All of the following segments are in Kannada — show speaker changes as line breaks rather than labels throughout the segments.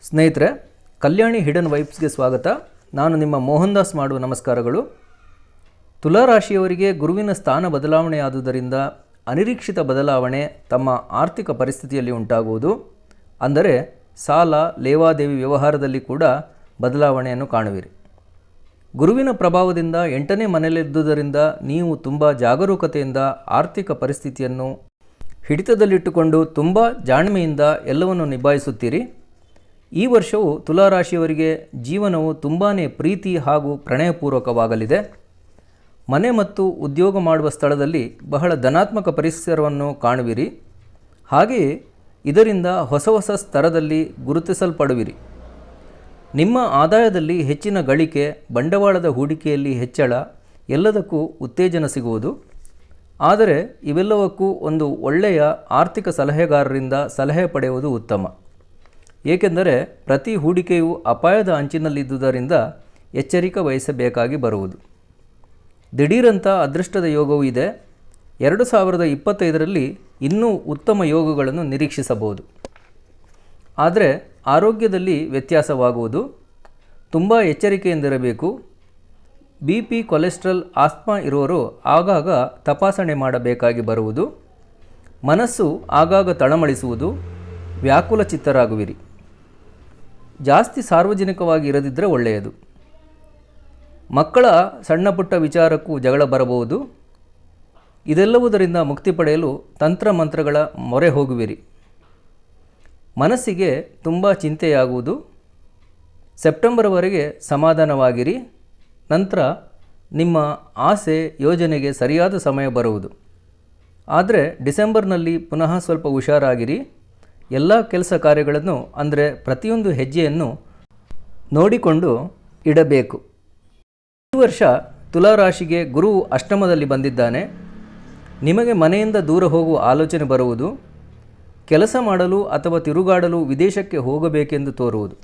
ಸ್ನೇಹಿತರೆ, ಕಲ್ಯಾಣಿ ಹಿಡನ್ ವೈಬ್ಸ್ಗೆ ಸ್ವಾಗತ. ನಾನು ನಿಮ್ಮ ಮೋಹನ್ ದಾಸ್ ಮಾಡುವ ನಮಸ್ಕಾರಗಳು. ತುಲಾ ರಾಶಿಯವರಿಗೆ ಗುರುವಿನ ಸ್ಥಾನ ಬದಲಾವಣೆಯಾದುದರಿಂದ ಅನಿರೀಕ್ಷಿತ ಬದಲಾವಣೆ ತಮ್ಮ ಆರ್ಥಿಕ ಪರಿಸ್ಥಿತಿಯಲ್ಲಿ ಉಂಟಾಗುವುದು. ಅಂದರೆ ಸಾಲ ಲೇವಾದೇವಿ ವ್ಯವಹಾರದಲ್ಲಿ ಕೂಡ ಬದಲಾವಣೆಯನ್ನು ಕಾಣುವಿರಿ. ಗುರುವಿನ ಪ್ರಭಾವದಿಂದ 8ನೇ ಮನೆಯಲ್ಲಿದ್ದುದರಿಂದ ನೀವು ತುಂಬ ಜಾಗರೂಕತೆಯಿಂದ ಆರ್ಥಿಕ ಪರಿಸ್ಥಿತಿಯನ್ನು ಹಿಡಿತದಲ್ಲಿಟ್ಟುಕೊಂಡು ತುಂಬ ಜಾಣ್ಮೆಯಿಂದ ಎಲ್ಲವನ್ನು ನಿಭಾಯಿಸುತ್ತೀರಿ. ಈ ವರ್ಷವು ತುಲಾರಾಶಿಯವರಿಗೆ ಜೀವನವು ತುಂಬಾ ಪ್ರೀತಿ ಹಾಗೂ ಪ್ರಣಯಪೂರ್ವಕವಾಗಲಿದೆ. ಮನೆ ಮತ್ತು ಉದ್ಯೋಗ ಮಾಡುವ ಸ್ಥಳದಲ್ಲಿ ಬಹಳ ಧನಾತ್ಮಕ ಪರಿಸರವನ್ನು ಕಾಣುವಿರಿ. ಹಾಗೆಯೇ ಇದರಿಂದ ಹೊಸ ಹೊಸ ಸ್ತರದಲ್ಲಿ ಗುರುತಿಸಲ್ಪಡುವಿರಿ. ನಿಮ್ಮ ಆದಾಯದಲ್ಲಿ ಹೆಚ್ಚಿನ ಗಳಿಕೆ, ಬಂಡವಾಳದ ಹೂಡಿಕೆಯಲ್ಲಿ ಹೆಚ್ಚಳ, ಎಲ್ಲದಕ್ಕೂ ಉತ್ತೇಜನ ಸಿಗುವುದು. ಆದರೆ ಇವೆಲ್ಲವಕ್ಕೂ ಒಂದು ಒಳ್ಳೆಯ ಆರ್ಥಿಕ ಸಲಹೆಗಾರರಿಂದ ಸಲಹೆ ಪಡೆಯುವುದು ಉತ್ತಮ. ಏಕೆಂದರೆ ಪ್ರತಿ ಹೂಡಿಕೆಯು ಅಪಾಯದ ಅಂಚಿನಲ್ಲಿದ್ದುದರಿಂದ ಎಚ್ಚರಿಕೆ ವಹಿಸಬೇಕಾಗಿ ಬರುವುದು. ದಿಢೀರಂಥ ಅದೃಷ್ಟದ ಯೋಗವೂ ಇದೆ. 2025ರಲ್ಲಿ ಇನ್ನೂ ಉತ್ತಮ ಯೋಗಗಳನ್ನು ನಿರೀಕ್ಷಿಸಬಹುದು. ಆದರೆ ಆರೋಗ್ಯದಲ್ಲಿ ವ್ಯತ್ಯಾಸವಾಗುವುದು. ತುಂಬ ಎಚ್ಚರಿಕೆಯಿಂದಿರಬೇಕು. BP, ಕೊಲೆಸ್ಟ್ರಾಲ್, ಆಸ್ತಮಾ ಇರುವವರು ಆಗಾಗ ತಪಾಸಣೆ ಮಾಡಬೇಕಾಗಿ ಬರುವುದು. ಮನಸ್ಸು ಆಗಾಗ ತಳಮಳಿಸುವುದು. ವ್ಯಾಕುಲ ಚಿತ್ತರಾಗುವಿರಿ. ಜಾಸ್ತಿ ಸಾರ್ವಜನಿಕವಾಗಿ ಇರದಿದ್ದರೆ ಒಳ್ಳೆಯದು. ಮಕ್ಕಳ ಸಣ್ಣ ಪುಟ್ಟ ವಿಚಾರಕ್ಕೂ ಜಗಳ ಬರಬಹುದು. ಇದೆಲ್ಲವುದರಿಂದ ಮುಕ್ತಿ ಪಡೆಯಲು ತಂತ್ರಮಂತ್ರಗಳ ಮೊರೆ ಹೋಗುವಿರಿ. ಮನಸ್ಸಿಗೆ ತುಂಬ ಚಿಂತೆಯಾಗುವುದು. ಸೆಪ್ಟೆಂಬರ್ವರೆಗೆ ಸಮಾಧಾನವಾಗಿರಿ. ನಂತರ ನಿಮ್ಮ ಆಸೆ ಯೋಜನೆಗೆ ಸರಿಯಾದ ಸಮಯ ಬರುವುದು. ಆದರೆ ಡಿಸೆಂಬರ್ನಲ್ಲಿ ಪುನಃ ಸ್ವಲ್ಪ ಹುಷಾರಾಗಿರಿ. ಎಲ್ಲ ಕೆಲಸ ಕಾರ್ಯಗಳನ್ನು ಅಂದರೆ ಪ್ರತಿಯೊಂದು ಹೆಜ್ಜೆಯನ್ನು ನೋಡಿಕೊಂಡು ಇಡಬೇಕು. ಈ ವರ್ಷ ತುಲಾರಾಶಿಗೆ ಗುರುವು ಅಷ್ಟಮದಲ್ಲಿ ಬಂದಿದ್ದಾನೆ. ನಿಮಗೆ ಮನೆಯಿಂದ ದೂರ ಹೋಗುವ ಆಲೋಚನೆ ಬರುವುದು. ಕೆಲಸ ಮಾಡಲು ಅಥವಾ ತಿರುಗಾಡಲು ವಿದೇಶಕ್ಕೆ ಹೋಗಬೇಕೆಂದು ತೋರುವುದು.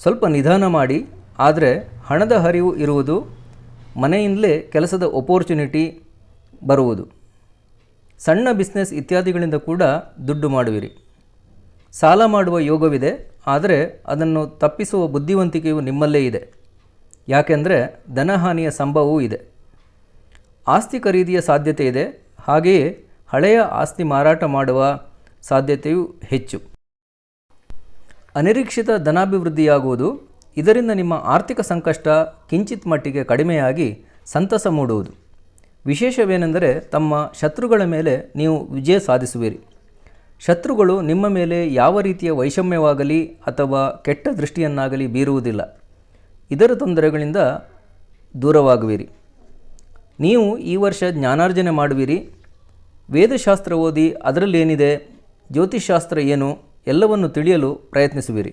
ಸ್ವಲ್ಪ ನಿಧಾನ ಮಾಡಿ. ಆದರೆ ಹಣದ ಹರಿವು ಇರುವುದು. ಮನೆಯಿಂದಲೇ ಕೆಲಸದ ಅಪೋರ್ಚುನಿಟಿ ಬರುವುದು. ಸಣ್ಣ ಬಿಸ್ನೆಸ್ ಇತ್ಯಾದಿಗಳಿಂದ ಕೂಡ ದುಡ್ಡು ಮಾಡುವಿರಿ. ಸಾಲ ಮಾಡುವ ಯೋಗವಿದೆ. ಆದರೆ ಅದನ್ನು ತಪ್ಪಿಸುವ ಬುದ್ಧಿವಂತಿಕೆಯು ನಿಮ್ಮಲ್ಲೇ ಇದೆ. ಯಾಕೆಂದರೆ ಧನಹಾನಿಯ ಸಂಭವವೂ ಇದೆ. ಆಸ್ತಿ ಖರೀದಿಯ ಸಾಧ್ಯತೆ ಇದೆ. ಹಾಗೆಯೇ ಹಳೆಯ ಆಸ್ತಿ ಮಾರಾಟ ಮಾಡುವ ಸಾಧ್ಯತೆಯೂ ಹೆಚ್ಚು. ಅನಿರೀಕ್ಷಿತ ಧನಾಭಿವೃದ್ಧಿಯಾಗುವುದು. ಇದರಿಂದ ನಿಮ್ಮ ಆರ್ಥಿಕ ಸಂಕಷ್ಟ ಕಿಂಚಿತ್ ಮಟ್ಟಿಗೆ ಕಡಿಮೆಯಾಗಿ ಸಂತಸ ಮೂಡುವುದು. ವಿಶೇಷವೇನೆಂದರೆ ತಮ್ಮ ಶತ್ರುಗಳ ಮೇಲೆ ನೀವು ವಿಜಯ ಸಾಧಿಸುವಿರಿ. ಶತ್ರುಗಳು ನಿಮ್ಮ ಮೇಲೆ ಯಾವ ರೀತಿಯ ವೈಷಮ್ಯವಾಗಲಿ ಅಥವಾ ಕೆಟ್ಟ ದೃಷ್ಟಿಯನ್ನಾಗಲಿ ಬೀರುವುದಿಲ್ಲ. ಇದರ ತೊಂದರೆಗಳಿಂದ ದೂರವಾಗುವಿರಿ. ನೀವು ಈ ವರ್ಷ ಜ್ಞಾನಾರ್ಜನೆ ಮಾಡುವಿರಿ. ವೇದಶಾಸ್ತ್ರ ಓದಿ ಅದರಲ್ಲೇನಿದೆ, ಜ್ಯೋತಿಷ್ಶಾಸ್ತ್ರ ಏನು ಎಲ್ಲವನ್ನು ತಿಳಿಯಲು ಪ್ರಯತ್ನಿಸುವಿರಿ.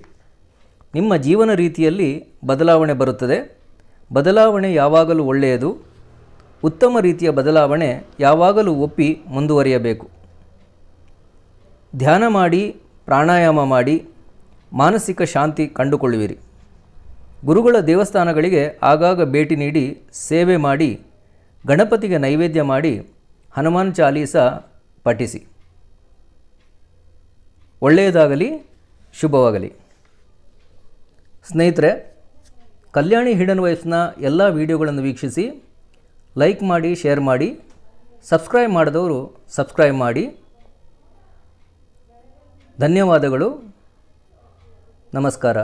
ನಿಮ್ಮ ಜೀವನ ರೀತಿಯಲ್ಲಿ ಬದಲಾವಣೆ ಬರುತ್ತದೆ. ಬದಲಾವಣೆ ಯಾವಾಗಲೂ ಒಳ್ಳೆಯದು. ಉತ್ತಮ ರೀತಿಯ ಬದಲಾವಣೆ ಯಾವಾಗಲೂ ಒಪ್ಪಿ ಮುಂದುವರಿಯಬೇಕು. ಧ್ಯಾನ ಮಾಡಿ, ಪ್ರಾಣಾಯಾಮ ಮಾಡಿ ಮಾನಸಿಕ ಶಾಂತಿ ಕಂಡುಕೊಳ್ಳುವಿರಿ. ಗುರುಗಳ ದೇವಸ್ಥಾನಗಳಿಗೆ ಆಗಾಗ ಭೇಟಿ ನೀಡಿ ಸೇವೆ ಮಾಡಿ, ಗಣಪತಿಗೆ ನೈವೇದ್ಯ ಮಾಡಿ, ಹನುಮಾನ್ ಚಾಲೀಸ ಪಠಿಸಿ. ಒಳ್ಳೆಯದಾಗಲಿ, ಶುಭವಾಗಲಿ. ಸ್ನೇಹಿತರೆ, ಕಲ್ಯಾಣಿ ಹಿಡನ್ ವೈಬ್ಸ್ನ ಎಲ್ಲ ವಿಡಿಯೋಗಳನ್ನು ವೀಕ್ಷಿಸಿ, ಲೈಕ್ ಮಾಡಿ, ಶೇರ್ ಮಾಡಿ. ಸಬ್ಸ್ಕ್ರೈಬ್ ಮಾಡಿದವರು ಸಬ್ಸ್ಕ್ರೈಬ್ ಮಾಡಿ. ಧನ್ಯವಾದಗಳು. ನಮಸ್ಕಾರ.